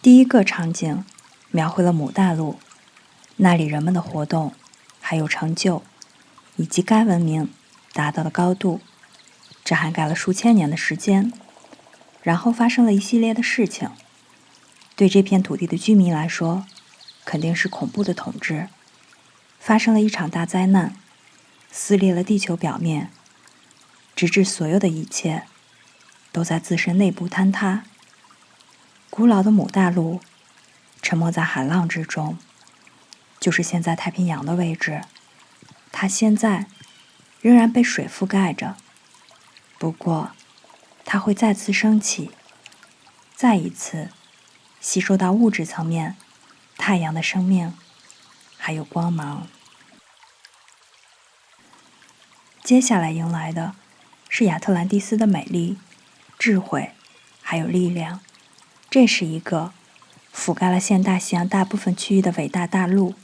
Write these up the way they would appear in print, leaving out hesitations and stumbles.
第一个场景描绘了姆大陆，那里人们的活动，还有成就，以及该文明达到的高度，这涵盖了数千年的时间。然后发生了一系列的事情，对这片土地的居民来说，肯定是恐怖的统治。发生了一场大灾难，撕裂了地球表面，直至所有的一切都在自身内部坍塌。古老的姆大陆沉没在海浪之中，就是现在太平洋的位置。它现在仍然被水覆盖着，不过它会再次升起，再一次吸收到物质层面太阳的生命还有光芒。接下来迎来的是亚特兰蒂斯的美丽、智慧还有力量。这是一个覆盖了现大西洋大部分区域的伟大大陆。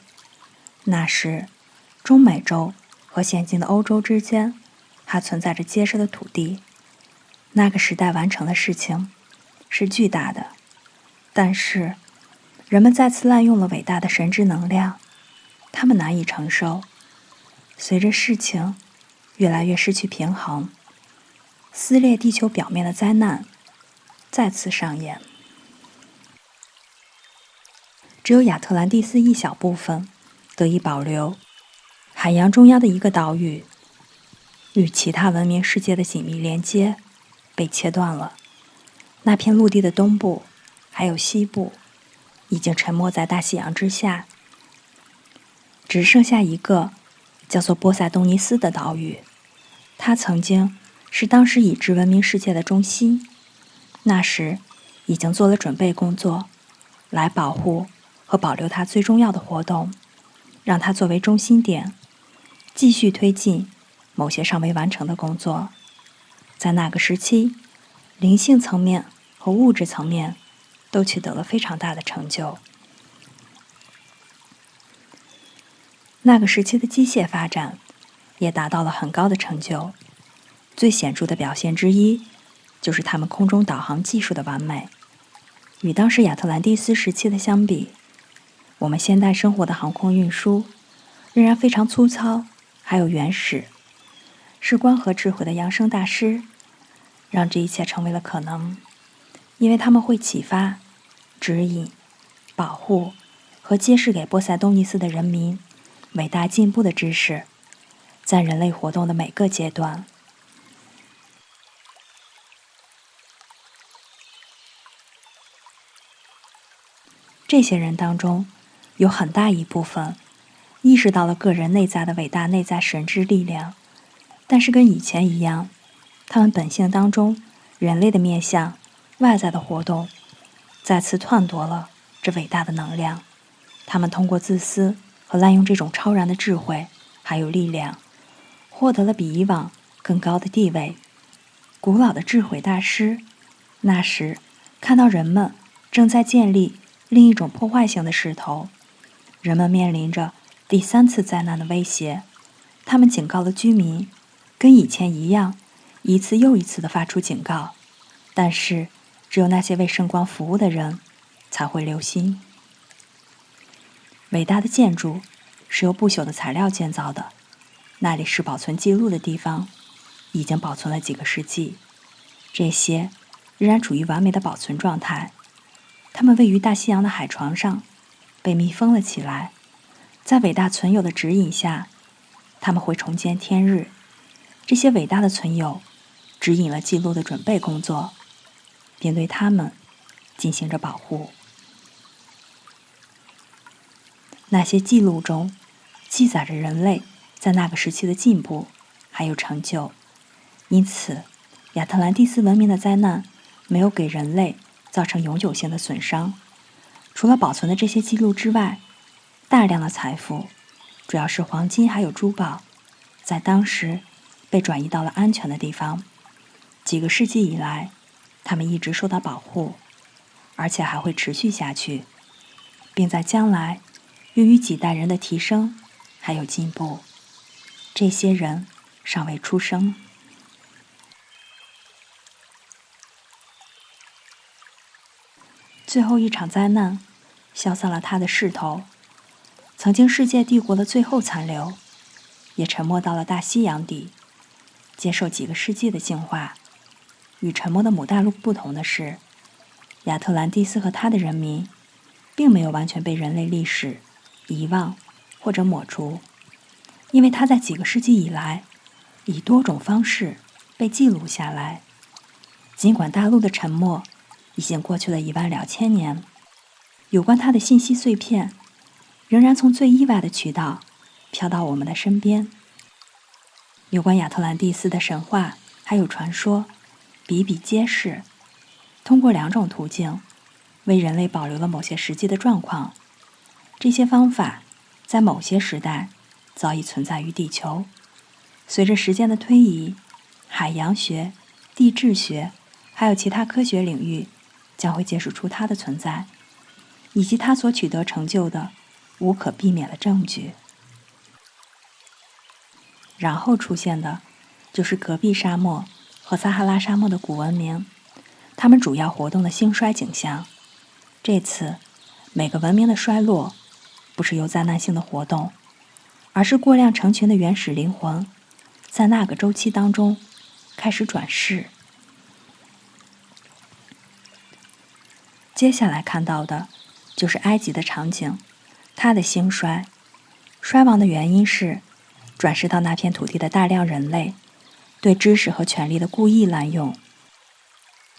那时中美洲和现今的欧洲之间还存在着结实的土地。那个时代完成的事情是巨大的，但是人们再次滥用了伟大的神之能量，他们难以承受。随着事情越来越失去平衡，撕裂地球表面的灾难再次上演。只有亚特兰蒂斯一小部分得以保留，海洋中央的一个岛屿与其他文明世界的紧密连接被切断了。那片陆地的东部还有西部已经沉没在大西洋之下，只剩下一个叫做波塞冬尼斯的岛屿。它曾经是当时已知文明世界的中心，那时已经做了准备工作，来保护和保留它最重要的活动，让它作为中心点，继续推进某些尚未完成的工作。在那个时期，灵性层面和物质层面都取得了非常大的成就。那个时期的机械发展也达到了很高的成就，最显著的表现之一就是他们空中导航技术的完美。与当时亚特兰蒂斯时期的相比，我们现代生活的航空运输仍然非常粗糙还有原始。是光和智慧的扬声大师让这一切成为了可能，因为他们会启发、指引、保护和揭示给波塞冬尼斯的人民伟大进步的知识，在人类活动的每个阶段。这些人当中，有很大一部分意识到了个人内在的伟大内在神之力量，但是跟以前一样，他们本性当中人类的面相、外在的活动再次篡夺了这伟大的能量。他们通过自私和滥用这种超然的智慧还有力量，获得了比以往更高的地位。古老的智慧大师那时看到人们正在建立另一种破坏性的势头，人们面临着第三次灾难的威胁。他们警告了居民，跟以前一样，一次又一次地发出警告，但是只有那些为圣光服务的人才会留心。伟大的建筑是由不朽的材料建造的，那里是保存记录的地方，已经保存了几个世纪，这些仍然处于完美的保存状态。它们位于大西洋的海床上，被密封了起来。在伟大存有的指引下，他们会重见天日。这些伟大的存有指引了记录的准备工作，并对他们进行着保护。那些记录中记载着人类在那个时期的进步还有成就，因此亚特兰蒂斯文明的灾难没有给人类造成永久性的损伤。除了保存的这些记录之外，大量的财富，主要是黄金还有珠宝，在当时被转移到了安全的地方。几个世纪以来，他们一直受到保护，而且还会持续下去，并在将来由于几代人的提升还有进步，这些人尚未出生。最后一场灾难消散了他的势头，曾经世界帝国的最后残留也沉没到了大西洋底，接受几个世纪的净化。与沉没的母大陆不同的是，亚特兰蒂斯和他的人民并没有完全被人类历史遗忘或者抹除，因为它在几个世纪以来以多种方式被记录下来。尽管大陆的沉没已经过去了12000年，有关它的信息碎片仍然从最意外的渠道飘到我们的身边。有关亚特兰蒂斯的神话还有传说比比皆是，通过2种途径为人类保留了某些实际的状况。这些方法在某些时代早已存在于地球，随着时间的推移，海洋学、地质学还有其他科学领域将会揭示出它的存在，以及它所取得成就的无可避免的证据。然后出现的就是戈壁沙漠和撒哈拉沙漠的古文明，它们主要活动的兴衰景象。这次每个文明的衰落不是由灾难性的活动，而是过量成群的原始灵魂在那个周期当中开始转世。接下来看到的就是埃及的场景，它的兴衰亡的原因是转世到那片土地的大量人类对知识和权力的故意滥用。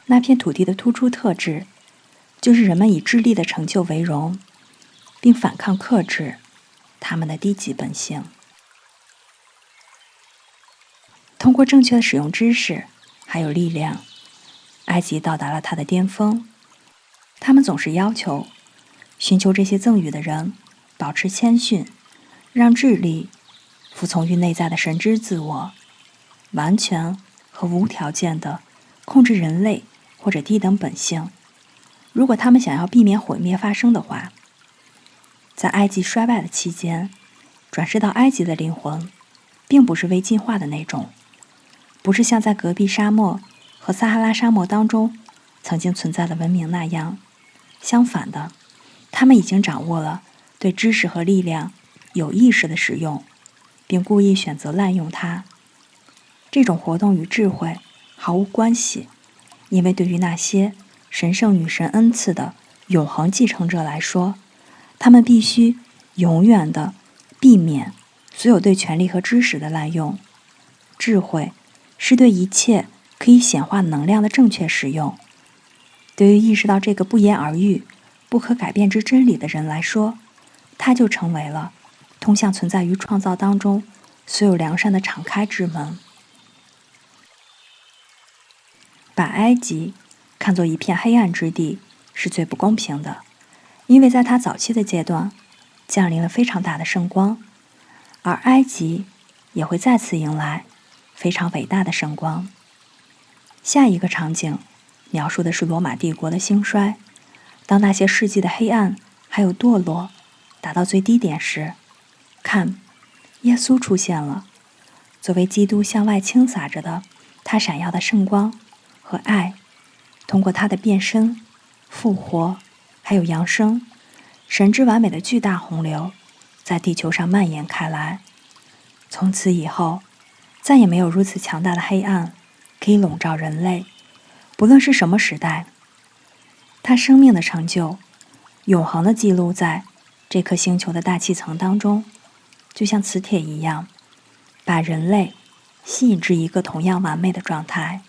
那片土地的突出特质就是人们以智力的成就为荣，并反抗克制他们的低级本性。通过正确的使用知识还有力量，埃及到达了它的巅峰。他们总是要求寻求这些赠予的人保持谦逊，让智力服从于内在的神之自我，完全和无条件地控制人类或者低等本性。如果他们想要避免毁灭发生的话，在埃及衰败的期间，转世到埃及的灵魂并不是未进化的那种，不是像在戈壁沙漠和撒哈拉沙漠当中曾经存在的文明那样。相反的，他们已经掌握了对知识和力量有意识的使用，并故意选择滥用它。这种活动与智慧毫无关系，因为对于那些神圣女神恩赐的永恒继承者来说，他们必须永远地避免所有对权力和知识的滥用。智慧是对一切可以显化能量的正确使用。对于意识到这个不言而喻、不可改变之真理的人来说，它就成为了通向存在于创造当中所有良善的敞开之门。把埃及看作一片黑暗之地是最不公平的，因为在它早期的阶段降临了非常大的圣光，而埃及也会再次迎来非常伟大的圣光。下一个场景描述的是罗马帝国的兴衰。当那些世纪的黑暗还有堕落达到最低点时，看，耶稣出现了。作为基督向外倾洒着的他闪耀的圣光和爱，通过他的变身、复活还有扬升，神之完美的巨大洪流在地球上蔓延开来。从此以后，再也没有如此强大的黑暗可以笼罩人类，不论是什么时代。他生命的成就永恒地记录在这颗星球的大气层当中，就像磁铁一样，把人类吸引至一个同样完美的状态。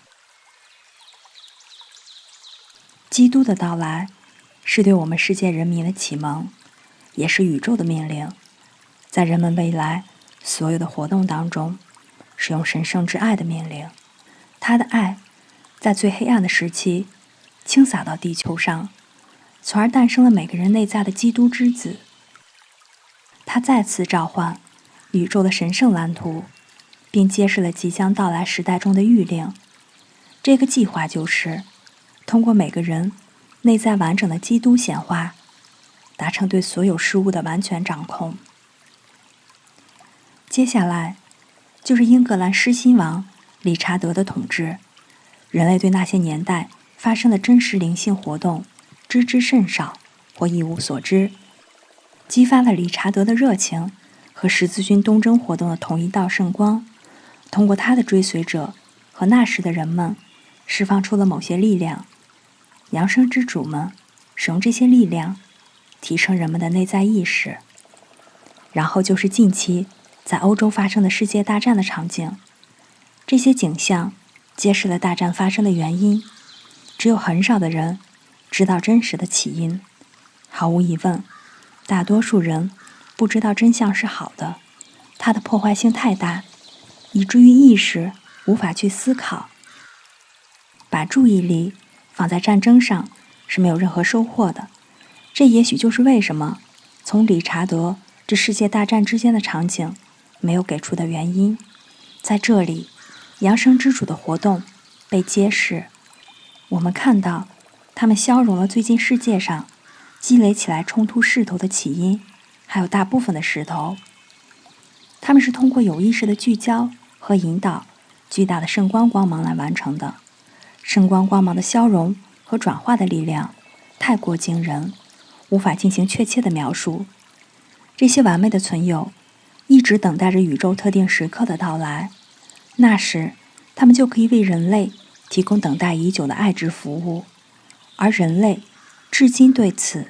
基督的到来是对我们世界人民的启蒙，也是宇宙的命令，在人们未来所有的活动当中使用神圣之爱的命令。他的爱在最黑暗的时期倾洒到地球上，从而诞生了每个人内在的基督之子。他再次召唤宇宙的神圣蓝图，并揭示了即将到来时代中的预令。这个计划就是通过每个人内在完整的基督显化，达成对所有事物的完全掌控。接下来就是英格兰狮心王理查德的统治，人类对那些年代发生的真实灵性活动知之甚少或一无所知，激发了理查德的热情和十字军东征活动的同一道圣光，通过他的追随者和那时的人们释放出了某些力量。扬声之主们使用这些力量提升人们的内在意识。然后就是近期在欧洲发生的世界大战的场景，这些景象揭示了大战发生的原因，只有很少的人知道真实的起因。毫无疑问，大多数人不知道真相是好的，它的破坏性太大，以至于意识无法去思考。把注意力放在战争上是没有任何收获的，这也许就是为什么从理查德至世界大战之间的场景没有给出的原因。在这里，扬声之主的活动被揭示，我们看到他们消融了最近世界上积累起来冲突势头的起因，还有大部分的势头。他们是通过有意识的聚焦和引导巨大的圣光光芒来完成的。圣光光芒的消融和转化的力量太过惊人，无法进行确切的描述。这些完美的存有一直等待着宇宙特定时刻的到来，那时他们就可以为人类提供等待已久的爱之服务，而人类至今对此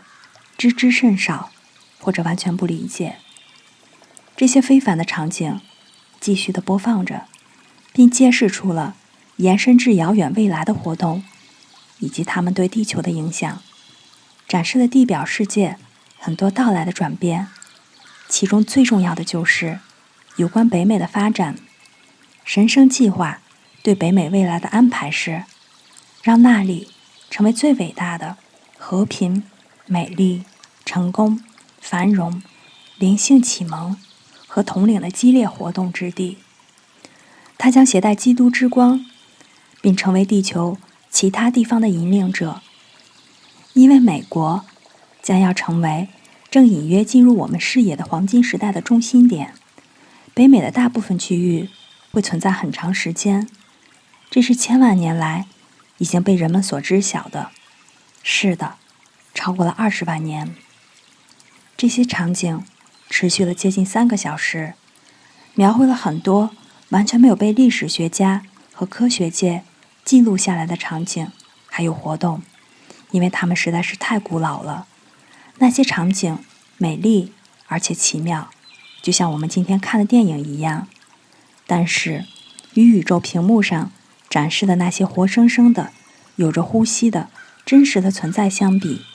知之甚少，或者完全不理解。这些非凡的场景继续地播放着，并揭示出了延伸至遥远未来的活动，以及它们对地球的影响，展示了地表世界很多到来的转变。其中最重要的就是有关北美的发展。神圣计划对北美未来的安排是，让那里成为最伟大的和平、美丽、成功、繁荣、灵性启蒙和统领的激烈活动之地。它将携带基督之光，并成为地球其他地方的引领者。因为美国将要成为正隐约进入我们视野的黄金时代的中心点，北美的大部分区域会存在很长时间，这是千万年来已经被人们所知晓的。是的，超过了20万年。这些场景持续了接近3个小时，描绘了很多完全没有被历史学家和科学界记录下来的场景，还有活动，因为它们实在是太古老了。那些场景美丽而且奇妙，就像我们今天看的电影一样。但是，与宇宙屏幕上展示的那些活生生的、有着呼吸的、真实的存在相比，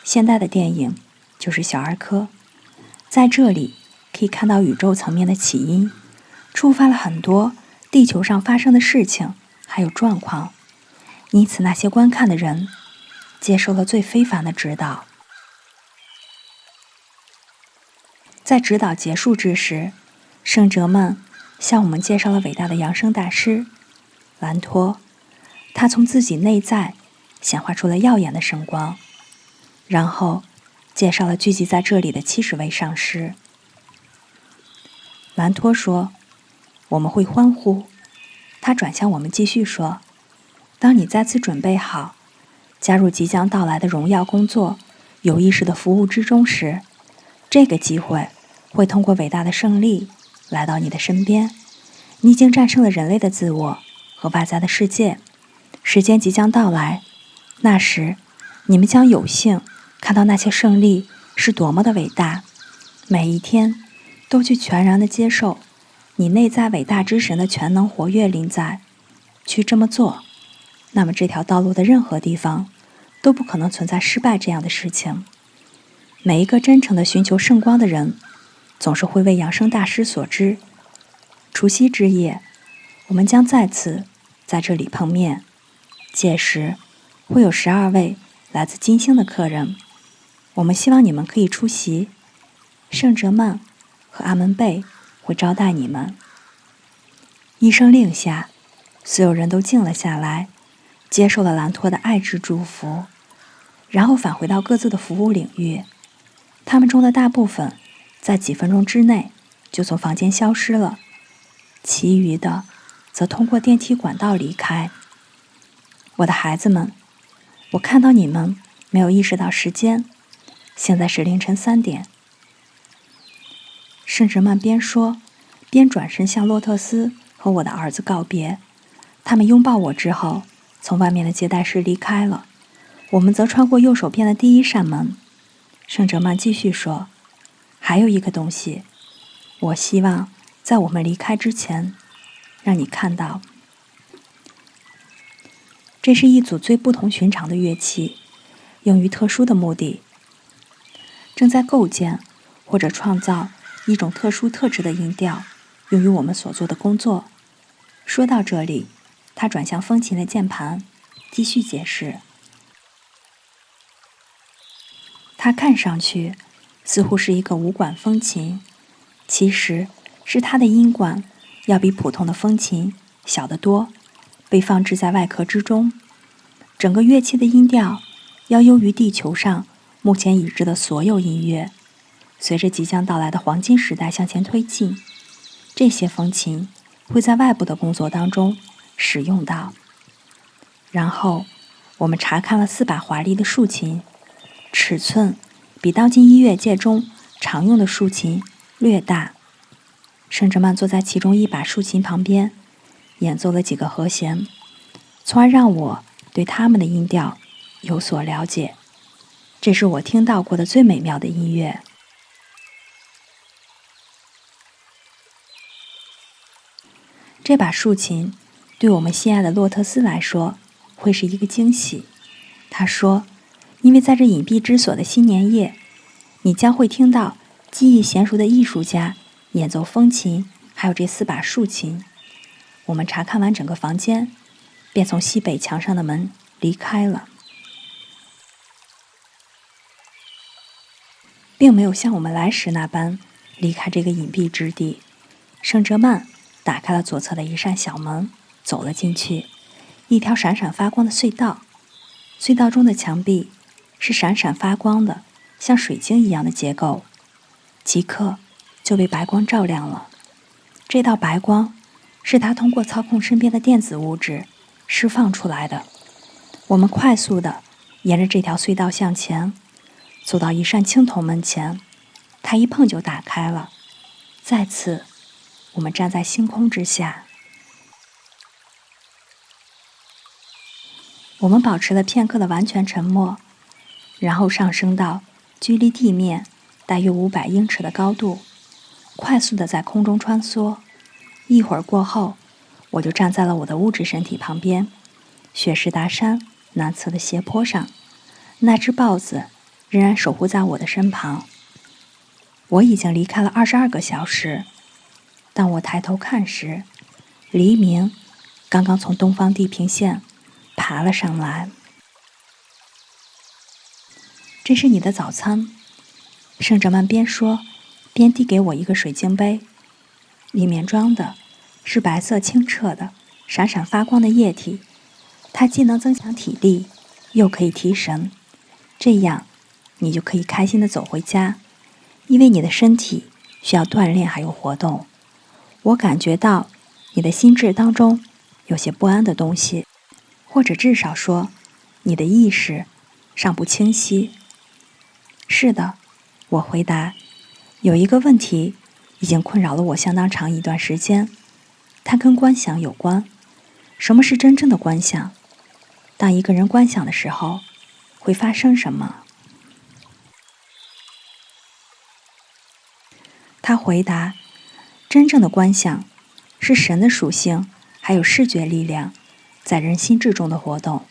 现代的电影就是小儿科。在这里可以看到宇宙层面的起因，触发了很多地球上发生的事情还有状况，因此那些观看的人接受了最非凡的指导。在指导结束之时，圣哲曼向我们介绍了伟大的扬声大师兰托，他从自己内在显化出了耀眼的圣光，然后介绍了聚集在这里的70位上师。兰托说，我们会欢呼。他转向我们继续说，当你再次准备好加入即将到来的荣耀工作有意识的服务之中时，这个机会会通过伟大的胜利来到你的身边。你已经战胜了人类的自我和外在的世界，时间即将到来，那时你们将有幸看到那些胜利是多么的伟大。每一天都去全然地接受你内在伟大之神的全能活跃临在，去这么做，那么这条道路的任何地方都不可能存在失败这样的事情。每一个真诚地寻求圣光的人总是会为扬声大师所知。除夕之夜，我们将再次在这里碰面，届时会有12位来自金星的客人，我们希望你们可以出席。圣哲曼和阿门贝会招待你们。一声令下，所有人都静了下来，接受了兰托的爱之祝福，然后返回到各自的服务领域。他们中的大部分在几分钟之内就从房间消失了，其余的则通过电梯管道离开。我的孩子们，我看到你们没有意识到时间，现在是凌晨3点。圣哲曼边说，边转身向洛特斯和我的儿子告别。他们拥抱我之后，从外面的接待室离开了。我们则穿过右手边的第一扇门。圣哲曼继续说，还有一个东西，我希望在我们离开之前，让你看到。这是一组最不同寻常的乐器，用于特殊的目的，正在构建或者创造一种特殊特质的音调，用于我们所做的工作。说到这里，他转向风琴的键盘，继续解释。它看上去似乎是一个无管风琴，其实是它的音管要比普通的风琴小得多，被放置在外壳之中。整个乐器的音调要优于地球上目前已知的所有音乐。随着即将到来的黄金时代向前推进，这些风琴会在外部的工作当中使用到。然后我们查看了4把华丽的竖琴，尺寸比当今音乐界中常用的竖琴略大。圣哲曼坐在其中一把竖琴旁边，演奏了几个和弦，从而让我对他们的音调有所了解。这是我听到过的最美妙的音乐。这把竖琴对我们心爱的洛特斯来说会是一个惊喜。他说，因为在这隐蔽之所的新年夜，你将会听到技艺娴熟的艺术家演奏风琴，还有这4把竖琴。我们查看完整个房间，便从西北墙上的门离开了，并没有像我们来时那般离开这个隐蔽之地。圣哲曼打开了左侧的一扇小门，走了进去。一条闪闪发光的隧道，隧道中的墙壁是闪闪发光的，像水晶一样的结构，即刻就被白光照亮了。这道白光是他通过操控身边的电子物质释放出来的。我们快速地沿着这条隧道向前，走到一扇青铜门前，它一碰就打开了。再次，我们站在星空之下。我们保持了片刻的完全沉默，然后上升到距离地面大约500英尺的高度，快速地在空中穿梭。一会儿过后，我就站在了我的物质身体旁边，雪士达山南侧的斜坡上。那只豹子仍然守护在我的身旁。我已经离开了22个小时。当我抬头看时，黎明刚刚从东方地平线爬了上来。这是你的早餐，圣哲曼边说边递给我一个水晶杯，里面装的是白色清澈的闪闪发光的液体，它既能增强体力，又可以提神。这样你就可以开心地走回家，因为你的身体需要锻炼还有活动。我感觉到你的心智当中有些不安的东西，或者至少说你的意识尚不清晰。是的，我回答，有一个问题已经困扰了我相当长一段时间，它跟观想有关。什么是真正的观想？当一个人观想的时候，会发生什么？他回答，真正的观想是神的属性还有视觉力量在人心智中的活动。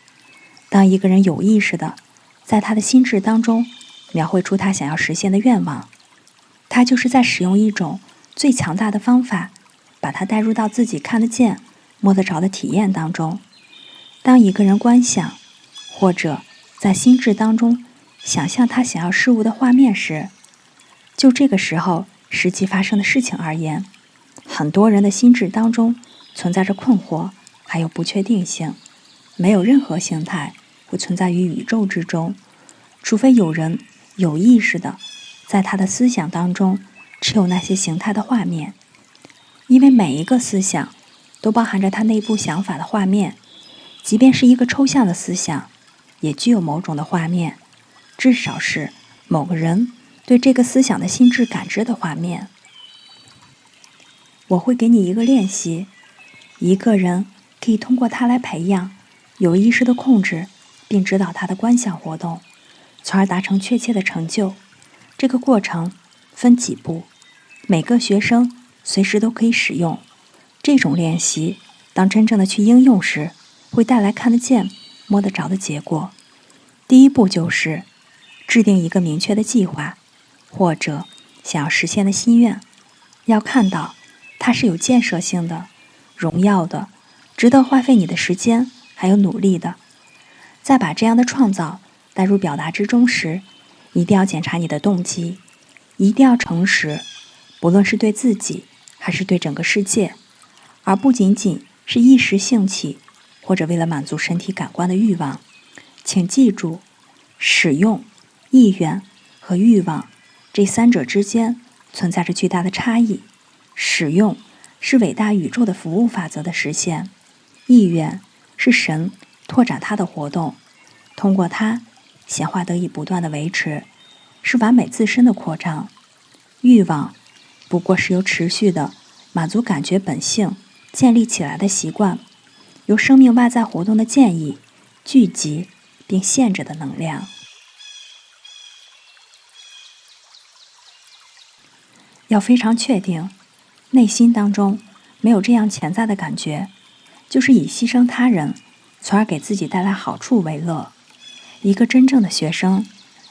当一个人有意识的在他的心智当中描绘出他想要实现的愿望，他就是在使用一种最强大的方法，把它带入到自己看得见摸得着的体验当中。当一个人观想或者在心智当中想象他想要事物的画面时，就这个时候实际发生的事情而言，很多人的心智当中存在着困惑还有不确定性。没有任何形态会存在于宇宙之中，除非有人有意识的在他的思想当中持有那些形态的画面。因为每一个思想都包含着他内部想法的画面，即便是一个抽象的思想也具有某种的画面。至少是某个人对这个思想的心智感知的画面。我会给你一个练习，一个人可以通过它来培养有意识的控制并指导他的观想活动，从而达成确切的成就。这个过程分几步，每个学生随时都可以使用。这种练习当真正的去应用时，会带来看得见、摸得着的结果。第一步就是制定一个明确的计划，或者想要实现的心愿，要看到它是有建设性的、荣耀的，值得花费你的时间还有努力的。在把这样的创造带入表达之中时，一定要检查你的动机，一定要诚实，不论是对自己还是对整个世界，而不仅仅是一时兴起或者为了满足身体感官的欲望。请记住，使用、意愿和欲望这三者之间存在着巨大的差异。使用是伟大宇宙的服务法则的实现，意愿是神拓展它的活动，通过它显化得以不断的维持，是完美自身的扩张。欲望不过是由持续的满足感觉本性建立起来的习惯，由生命外在活动的建议聚集并限制的能量。要非常确定内心当中没有这样潜在的感觉，就是以牺牲他人从而给自己带来好处为乐。一个真正的学生，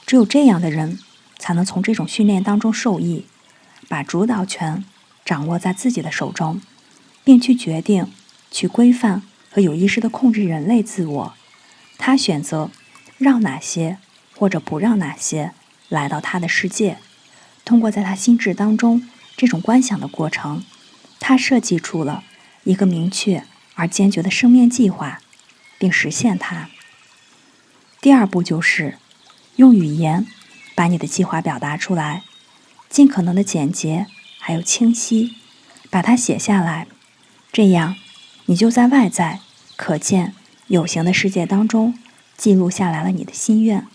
只有这样的人才能从这种训练当中受益，把主导权掌握在自己的手中，并去决定、去规范和有意识地控制人类自我。他选择让哪些或者不让哪些来到他的世界，通过在他心智当中这种观想的过程，他设计出了一个明确而坚决的生命计划，并实现它。第二步就是用语言把你的计划表达出来，尽可能的简洁还有清晰，把它写下来，这样你就在外在可见有形的世界当中记录下来了你的心愿。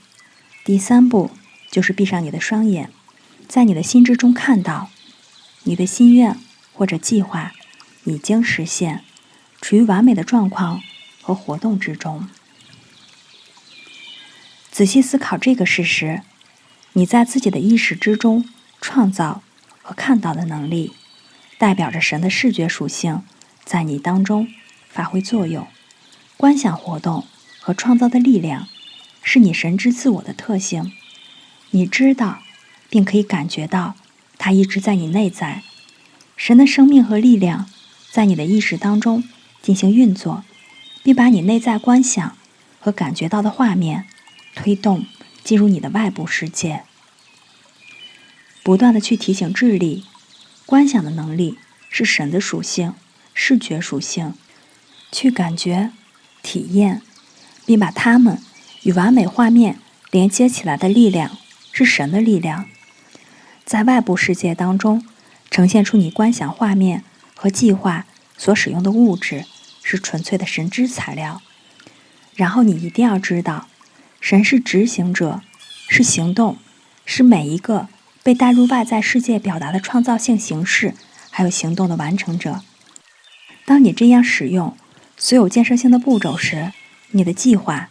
第三步就是闭上你的双眼，在你的心智中看到你的心愿或者计划已经实现，处于完美的状况和活动之中。仔细思考这个事实，你在自己的意识之中创造和看到的能力，代表着神的视觉属性在你当中发挥作用。观想活动和创造的力量是你神之自我的特性，你知道并可以感觉到它一直在你内在。神的生命和力量在你的意识当中进行运作，并把你内在观想和感觉到的画面推动进入你的外部世界。不断地去提醒智力，观想的能力是神的属性，视觉属性，去感觉、体验，并把它们与完美画面连接起来的力量是神的力量。在外部世界当中呈现出你观想画面和计划所使用的物质是纯粹的神之材料。然后你一定要知道，神是执行者，是行动，是每一个被带入外在世界表达的创造性形式还有行动的完成者。当你这样使用所有建设性的步骤时，你的计划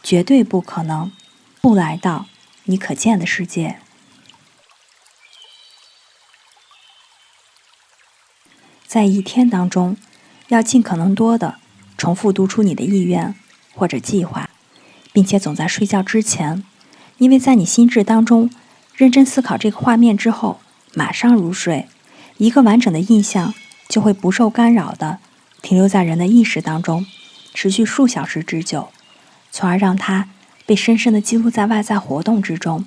绝对不可能不来到你可见的世界。在一天当中，要尽可能多的重复读出你的意愿或者计划，并且总在睡觉之前，因为在你心智当中认真思考这个画面之后，马上入睡，一个完整的印象就会不受干扰的停留在人的意识当中，持续数小时之久，从而让它被深深地记录在外在活动之中，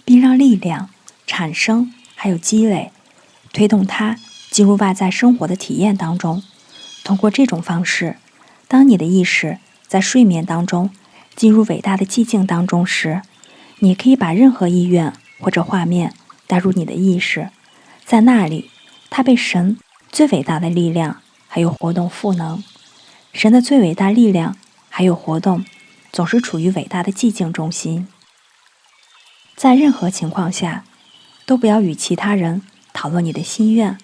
并让力量产生还有积累，推动它进入外在生活的体验当中。通过这种方式，当你的意识在睡眠当中进入伟大的寂静当中时，你可以把任何意愿或者画面带入你的意识，在那里它被神最伟大的力量还有活动赋能。神的最伟大力量还有活动总是处于伟大的寂静中心。在任何情况下，都不要与其他人讨论你的心愿，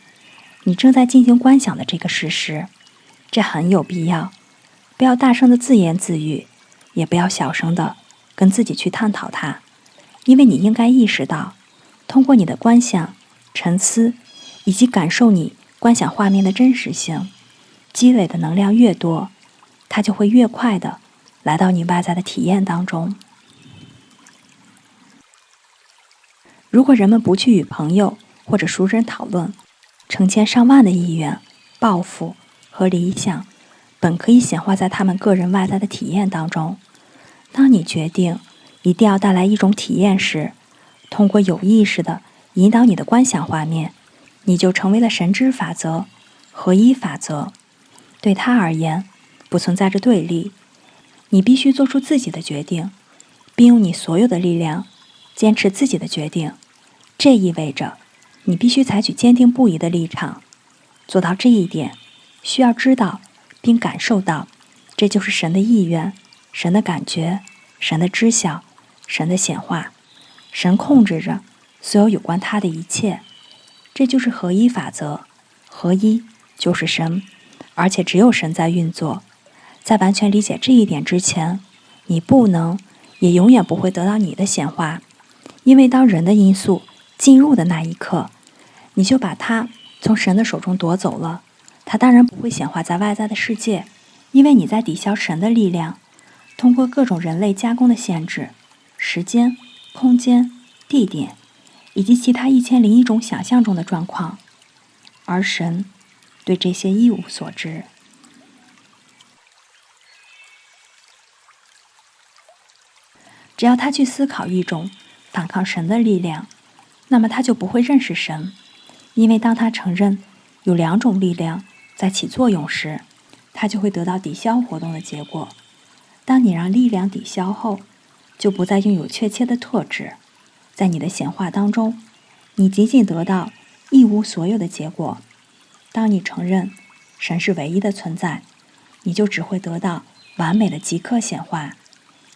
你正在进行观想的这个事实，这很有必要。不要大声的自言自语，也不要小声的跟自己去探讨它，因为你应该意识到，通过你的观想、沉思以及感受你观想画面的真实性，积累的能量越多，它就会越快的来到你外在的体验当中。如果人们不去与朋友或者熟人讨论成千上万的意愿、抱负和理想，本可以显化在他们个人外在的体验当中。当你决定一定要带来一种体验时，通过有意识的引导你的观想画面，你就成为了神之法则、合一法则。对他而言，不存在着对立，你必须做出自己的决定，并用你所有的力量坚持自己的决定。这意味着你必须采取坚定不移的立场。做到这一点，需要知道并感受到，这就是神的意愿、神的感觉、神的知晓、神的显化。神控制着所有有关他的一切，这就是合一法则。合一就是神，而且只有神在运作。在完全理解这一点之前，你不能，也永远不会得到你的显化。因为当人的因素进入的那一刻，你就把它从神的手中夺走了。它当然不会显化在外在的世界，因为你在抵消神的力量，通过各种人类加工的限制，时间、空间、地点，以及其他1001种想象中的状况，而神对这些一无所知。只要他去思考一种反抗神的力量，那么他就不会认识神，因为当他承认有2种力量在起作用时，他就会得到抵消活动的结果。当你让力量抵消后，就不再拥有确切的特质。在你的显化当中，你仅仅得到一无所有的结果。当你承认神是唯一的存在，你就只会得到完美的即刻显化，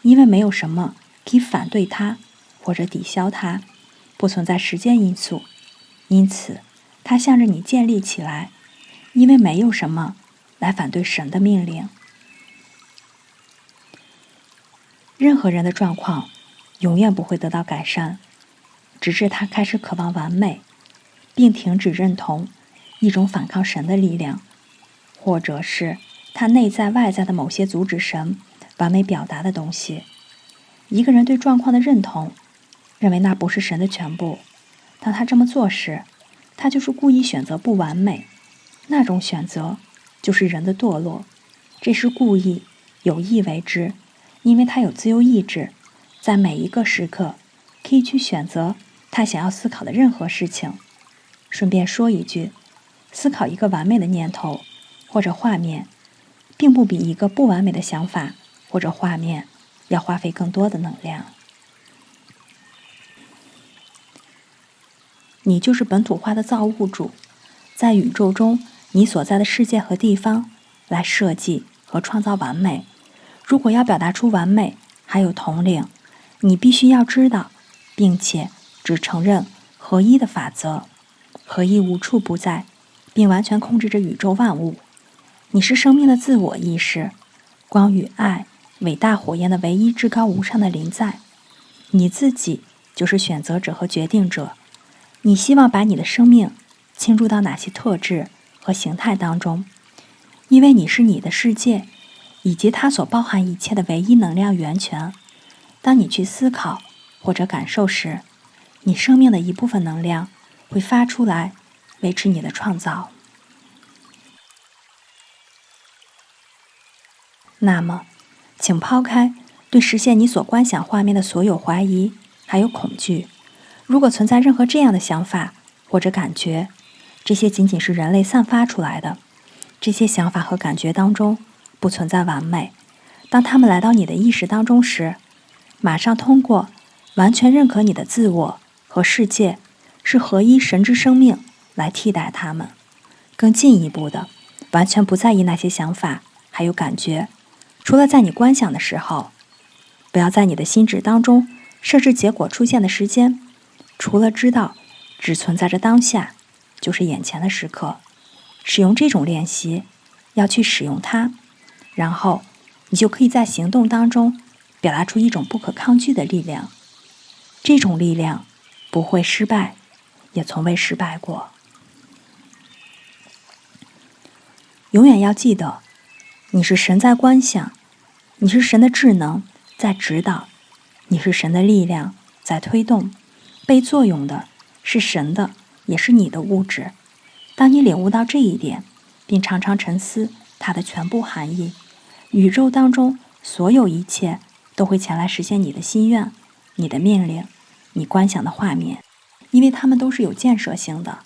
因为没有什么可以反对它或者抵消它，不存在时间因素，因此它向着你建立起来，因为没有什么来反对神的命令。任何人的状况永远不会得到改善，直至他开始渴望完美，并停止认同一种反抗神的力量，或者是他内在外在的某些阻止神完美表达的东西。一个人对状况的认同，认为那不是神的全部。当他这么做时，他就是故意选择不完美。那种选择就是人的堕落，这是故意、有意为之，因为他有自由意志，在每一个时刻可以去选择他想要思考的任何事情。顺便说一句，思考一个完美的念头或者画面，并不比一个不完美的想法或者画面要花费更多的能量。你就是本土化的造物主，在宇宙中你所在的世界和地方来设计和创造完美。如果要表达出完美还有统领，你必须要知道并且只承认合一的法则。合一无处不在，并完全控制着宇宙万物。你是生命的自我意识，光与爱、伟大火焰的唯一至高无上的临在。你自己就是选择者和决定者。你希望把你的生命倾注到哪些特质和形态当中？因为你是你的世界以及它所包含一切的唯一能量源泉。当你去思考或者感受时，你生命的一部分能量会发出来，维持你的创造。那么，请抛开对实现你所观想画面的所有怀疑，还有恐惧。如果存在任何这样的想法或者感觉，这些仅仅是人类散发出来的。这些想法和感觉当中不存在完美。当他们来到你的意识当中时，马上通过完全认可你的自我和世界是合一神之生命来替代他们。更进一步的，完全不在意那些想法还有感觉，除了在你观想的时候。不要在你的心智当中设置结果出现的时间，除了知道只存在着当下，就是眼前的时刻。使用这种练习，要去使用它，然后你就可以在行动当中表达出一种不可抗拒的力量。这种力量不会失败，也从未失败过。永远要记得，你是神在观想，你是神的智能在指导，你是神的力量在推动，被作用的是神的，也是你的物质。当你领悟到这一点，并常常沉思它的全部含义，宇宙当中所有一切都会前来实现你的心愿、你的命令、你观想的画面，因为它们都是有建设性的，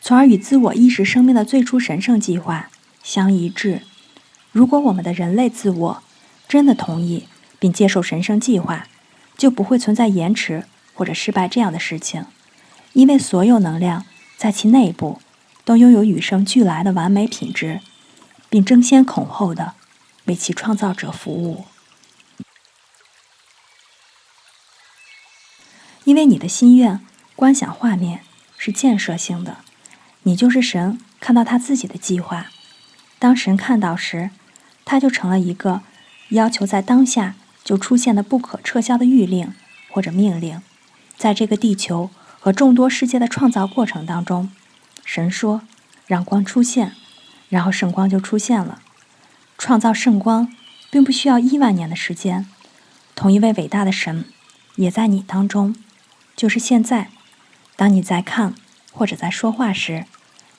从而与自我意识生命的最初神圣计划相一致。如果我们的人类自我真的同意并接受神圣计划，就不会存在延迟或者失败这样的事情，因为所有能量在其内部都拥有与生俱来的完美品质，并争先恐后的为其创造者服务。因为你的心愿、观想画面是建设性的，你就是神看到他自己的计划。当神看到时，他就成了一个要求在当下就出现的不可撤销的谕令或者命令。在这个地球和众多世界的创造过程当中，神说让光出现，然后圣光就出现了。创造圣光并不需要1万年的时间。同一位伟大的神也在你当中，就是现在。当你在看或者在说话时，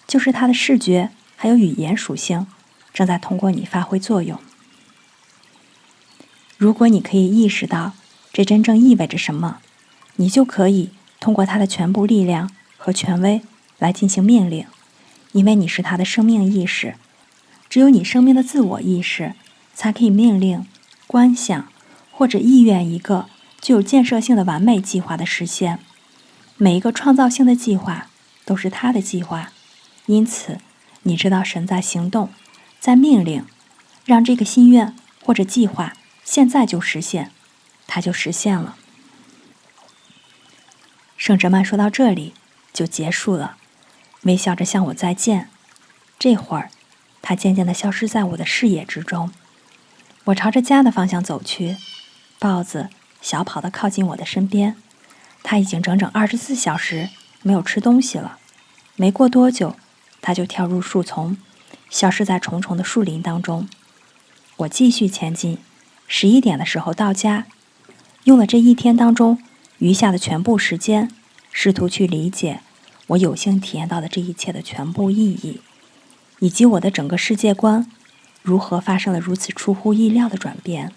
就是他的视觉还有语言属性正在通过你发挥作用。如果你可以意识到这真正意味着什么，你就可以通过他的全部力量和权威来进行命令，因为你是他的生命意识。只有你生命的自我意识才可以命令、观想或者意愿一个具有建设性的完美计划的实现。每一个创造性的计划都是他的计划，因此你知道神在行动，在命令，让这个心愿或者计划现在就实现，它就实现了。圣哲曼说到这里就结束了，微笑着向我再见。这会儿他渐渐地消失在我的视野之中。我朝着家的方向走去，豹子小跑地靠近我的身边。他已经整整24小时没有吃东西了。没过多久，他就跳入树丛，消失在重重的树林当中。我继续前进，11点的时候到家，用了这一天当中余下的全部时间，试图去理解我有幸体验到的这一切的全部意义，以及我的整个世界观如何发生了如此出乎意料的转变。